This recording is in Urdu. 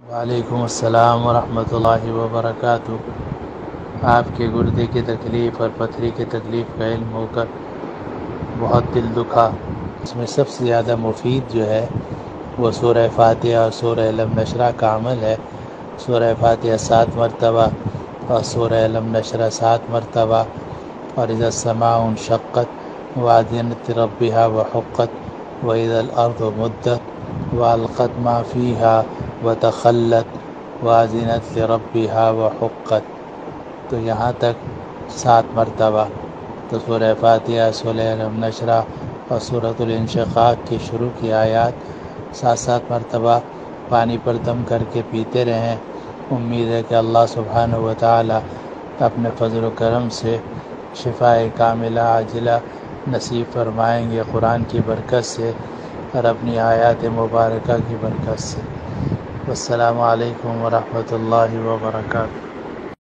وعلیکم السلام ورحمۃ اللہ وبرکاتہ۔ آپ کے گردے کی تکلیف اور پتھری کی تکلیف کا علم ہو کر بہت دل دکھا۔ اس میں سب سے زیادہ مفید جو ہے وہ سورہ فاتحہ اور سورہ علم نشرہ کا عمل ہے۔ سورہ فاتحہ 7 مرتبہ اور سورہ علم نشرہ 7 مرتبہ، اور اذا السماء انشقت وأذنت لربها وحقت وإذا الأرض مدت وألقت ما فيها وتخلت وأذنت لربها وحقت، تو یہاں تک 7 مرتبہ۔ تو سورہ فاتحہ، سورہ علم نشرہ اور سورۃ الانشقاق کی شروع کی آیات 7 مرتبہ پانی پر دم کر کے پیتے رہیں۔ امید ہے کہ اللہ سبحانہ و تعالی اپنے فضل و کرم سے شفاء کاملہ عاجلہ نصیب فرمائیں گے، قرآن کی برکت سے اور اپنی آیات مبارکہ کی برکت سے۔ السلام علیکم ورحمۃ اللہ وبرکاتہ۔